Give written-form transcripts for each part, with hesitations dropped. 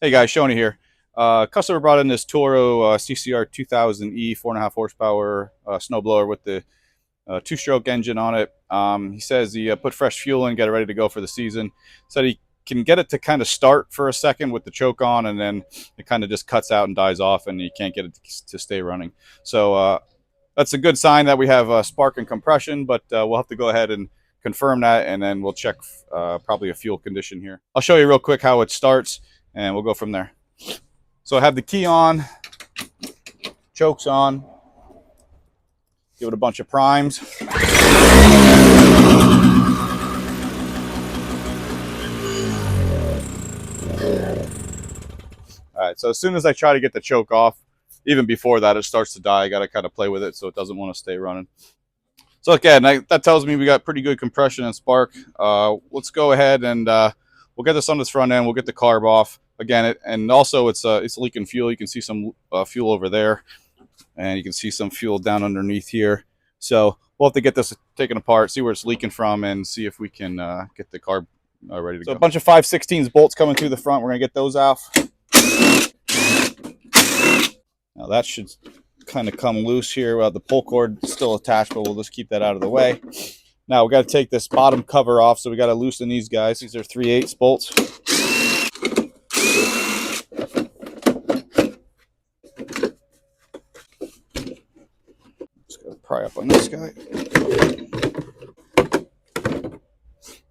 Hey guys, Shoney here. Customer brought in this Toro CCR2000E 4.5 horsepower snowblower with the two-stroke engine on it. He says he put fresh fuel in, get it ready to go for the season. Said he can get it to kind of start for a second with the choke on, and then it kind of just cuts out and dies off, and you can't get it to stay running. So that's a good sign that we have spark and compression, but we'll have to go ahead and confirm that, and then we'll check probably a fuel condition here. I'll show you real quick how it starts, and we'll go from there. So I have the key on, chokes on, give it a bunch of primes. All right, so as soon as I try to get the choke off, even before that, it starts to die. I got to kind of play with it so it doesn't want to stay running. So again, that tells me we got pretty good compression and spark. Let's go ahead and we'll get this on this front end. We'll get the carb off. Again, and also it's leaking fuel. You can see some fuel over there, and you can see some fuel down underneath here. So we'll have to get this taken apart, see where it's leaking from, and see if we can get the carb ready to go. So a bunch of 5/16 bolts coming through the front. We're gonna get those off. Now that should kind of come loose here. The pull cord is still attached, but we'll just keep that out of the way. Now we got to take this bottom cover off, so we got to loosen these guys. These are 3/8 bolts. Just got to pry up on this guy.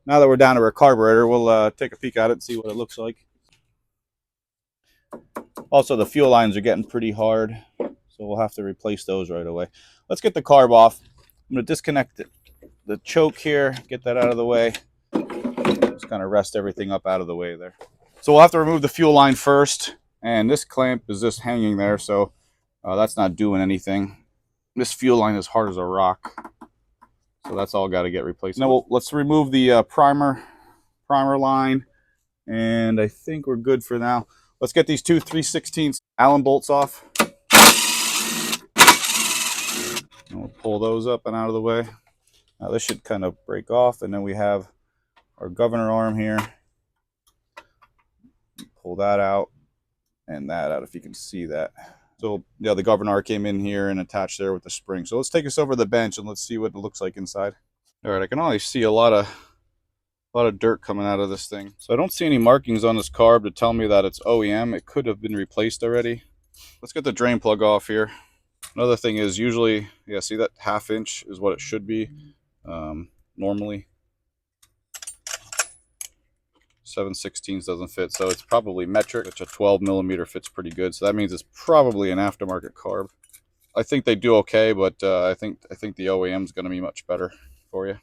Now that we're down to our carburetor, we'll take a peek at it and see what it looks like. Also, the fuel lines are getting pretty hard, so we'll have to replace those right away. Let's get the carb off. I'm going to disconnect the choke here, get that out of the way. Just kind of rest everything up out of the way there. So we'll have to remove the fuel line first, and this clamp is just hanging there, so that's not doing anything. This fuel line is hard as a rock, so that's all got to get replaced. Now let's remove the primer line, and I think we're good for now. Let's get these two 3/16 Allen bolts off. And we'll pull those up and out of the way. Now this should kind of break off, and then we have our governor arm here. Pull that out and that out if you can see that. So yeah, the governor arm came in here and attached there with the spring. So let's take us over to the bench and let's see what it looks like inside. All right, I can only see a lot of dirt coming out of this thing. So I don't see any markings on this carb to tell me that it's OEM. It could have been replaced already. Let's get the drain plug off here. Another thing is usually, yeah, see that 1/2 inch is what it should be normally. 7/16 doesn't fit, so it's probably metric, which a 12 millimeter fits pretty good. So that means it's probably an aftermarket carb. I think they do okay, but I think the OEM is going to be much better for you.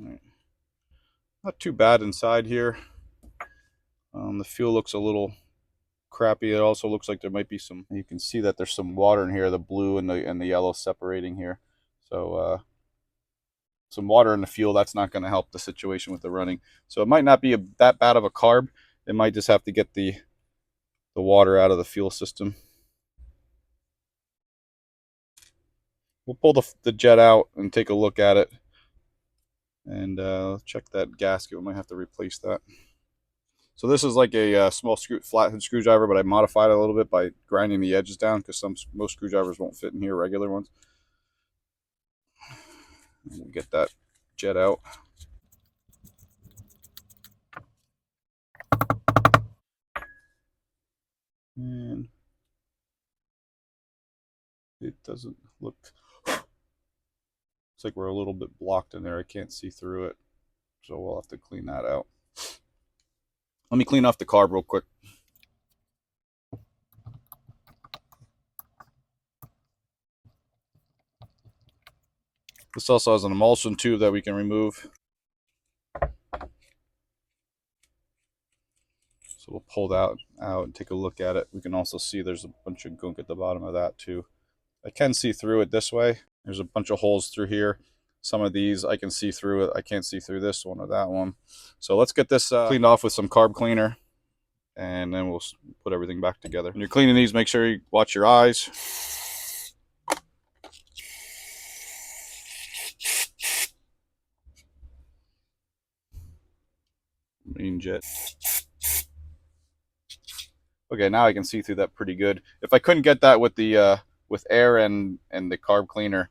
All right. Not too bad inside here. The fuel looks a little crappy. It also looks like there might be some, you can see that there's some water in here, the blue and the yellow separating here. So some water in the fuel, that's not going to help the situation with the running. So it might not be that bad of a carb. It might just have to get the water out of the fuel system. We'll pull the jet out and take a look at it, and check that gasket. We might have to replace that. So this is like a small flathead screwdriver, but I modified it a little bit by grinding the edges down because most screwdrivers won't fit in here, regular ones. And we'll get that jet out. And it doesn't look, it's like we're a little bit blocked in there. I can't see through it, so we'll have to clean that out. Let me clean off the carb real quick. This also has an emulsion tube that we can remove. So we'll pull that out and take a look at it. We can also see there's a bunch of gunk at the bottom of that too. I can see through it this way. There's a bunch of holes through here. Some of these I can see through it. I can't see through this one or that one. So let's get this cleaned off with some carb cleaner, and then we'll put everything back together. When you're cleaning these, make sure you watch your eyes. Main jet. Okay, now I can see through that pretty good. If I couldn't get that with the with air and the carb cleaner,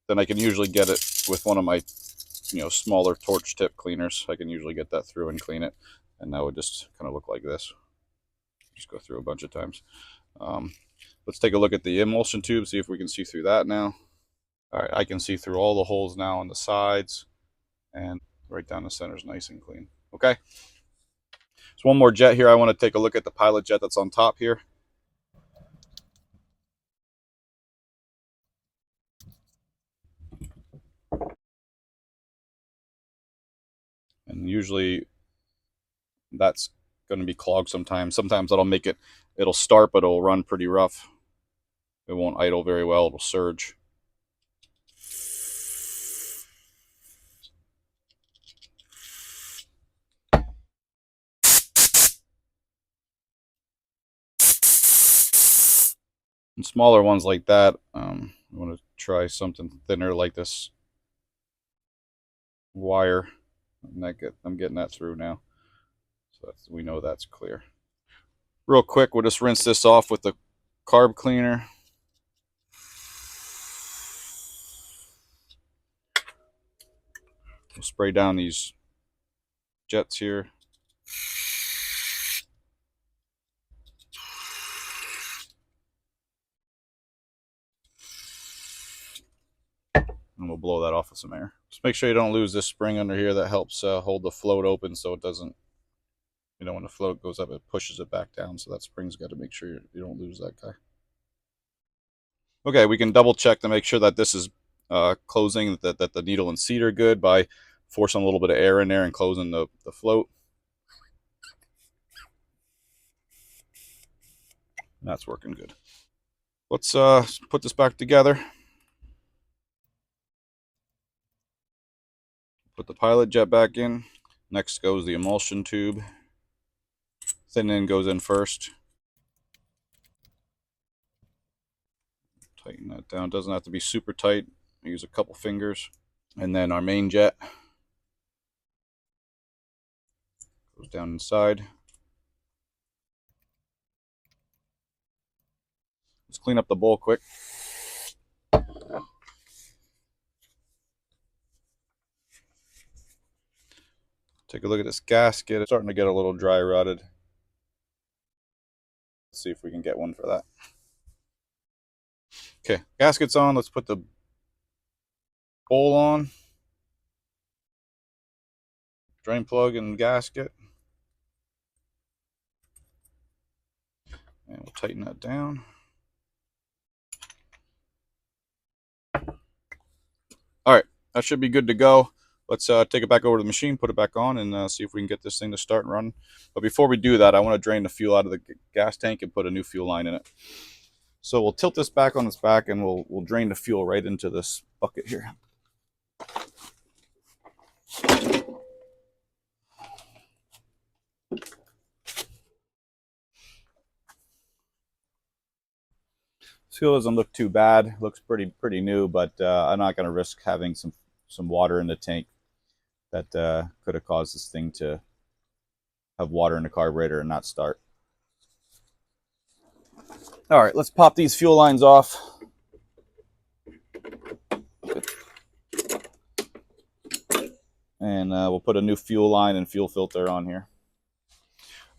then I can usually get it with one of my smaller torch tip cleaners. I can usually get that through and clean it, and that would just kind of look like this. Just go through a bunch of times. Let's take a look at the emulsion tube, see if we can see through that now. All right, I can see through all the holes now on the sides, and right down the center is nice and clean. Okay. So one more jet here. I want to take a look at the pilot jet that's on top here. And usually that's going to be clogged sometimes. Sometimes that'll make it, it'll start, but it'll run pretty rough. It won't idle very well. It'll surge. And smaller ones like that, I want to try something thinner like this wire. I'm getting that through now. So we know that's clear. Real quick, we'll just rinse this off with the carb cleaner. We'll spray down these jets here. And we'll blow that off with some air. Just make sure you don't lose this spring under here that helps hold the float open so it doesn't, when the float goes up, it pushes it back down. So that spring's got to make sure you don't lose that guy. Okay, we can double check to make sure that this is closing, that the needle and seat are good by forcing a little bit of air in there and closing the float. That's working good. Let's put this back together. Put the pilot jet back in. Next goes the emulsion tube. Thin end goes in first. Tighten that down. Doesn't have to be super tight. Use a couple fingers. And then our main jet goes down inside. Let's clean up the bowl quick. Take a look at this gasket. It's starting to get a little dry rotted. Let's see if we can get one for that. Okay, gasket's on. Let's put the bowl on. Drain plug and gasket. And we'll tighten that down. All right, that should be good to go. Let's take it back over to the machine, put it back on, and see if we can get this thing to start and run. But before we do that, I want to drain the fuel out of the gas tank and put a new fuel line in it. So we'll tilt this back on its back, and we'll drain the fuel right into this bucket here. This fuel doesn't look too bad. It looks pretty new, but I'm not going to risk having some water in the tank that could have caused this thing to have water in the carburetor and not start. All right, let's pop these fuel lines off. And we'll put a new fuel line and fuel filter on here.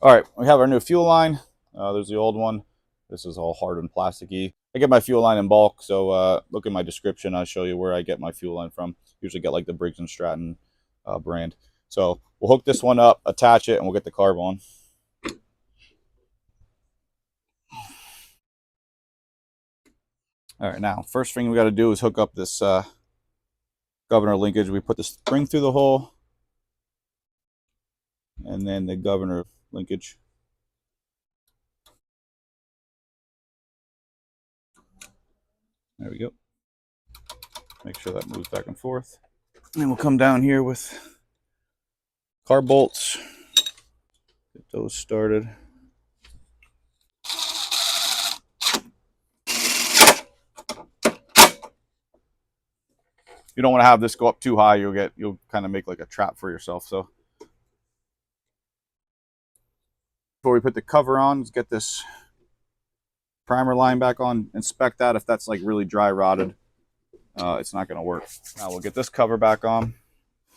All right, we have our new fuel line. There's the old one. This is all hard and plasticky. I get my fuel line in bulk, so look in my description. I'll show you where I get my fuel line from. Usually get like the Briggs & Stratton brand. So we'll hook this one up, attach it, and we'll get the carb on. All right, now first thing we got to do is hook up this governor linkage. We put the spring through the hole, and then the governor linkage. There we go. Make sure that moves back and forth. And then we'll come down here with carb bolts. Get those started. You don't want to have this go up too high. You'll kind of make like a trap for yourself. So Before we put the cover on, let's get this primer line back on, inspect that. If that's like really dry rotted, it's not going to work. Now we'll get this cover back on.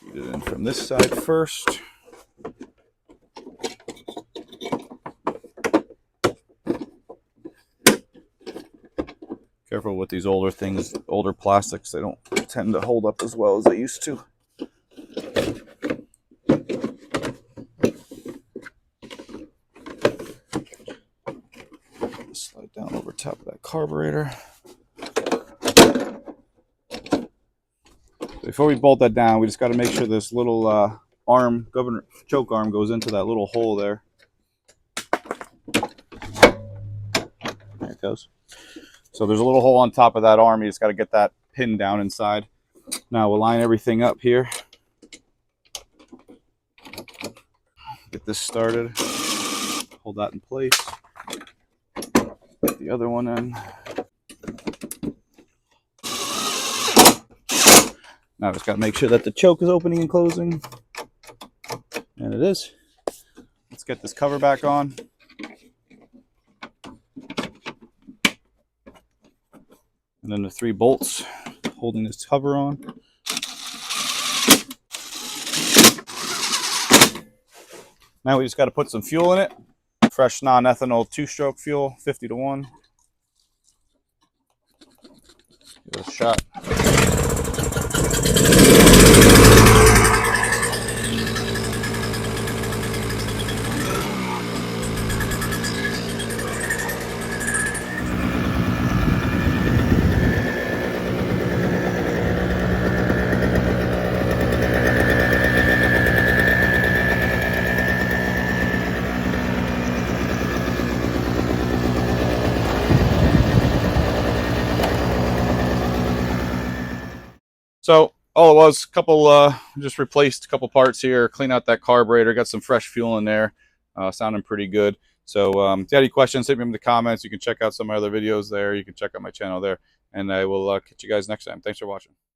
Feed it in from this side first. Careful with these older things, older plastics. They don't tend to hold up as well as they used to. Slide down over top of that carburetor. Before we bolt that down, we just got to make sure this little arm, governor choke arm, goes into that little hole there. There it goes. So there's a little hole on top of that arm. You just got to get that pin down inside. Now we'll line everything up here. Get this started. Hold that in place. Get the other one in. Now just got to make sure that the choke is opening and closing. And it is. Let's get this cover back on. And then the 3 bolts holding this cover on. Now we just got to put some fuel in it. Fresh non-ethanol 2-stroke fuel, 50 to 1. Give it a shot. So all it was, just replaced a couple parts here, clean out that carburetor, got some fresh fuel in there, sounding pretty good. So if you have any questions, hit me in the comments. You can check out some of my other videos there. You can check out my channel there, and I will catch you guys next time. Thanks for watching.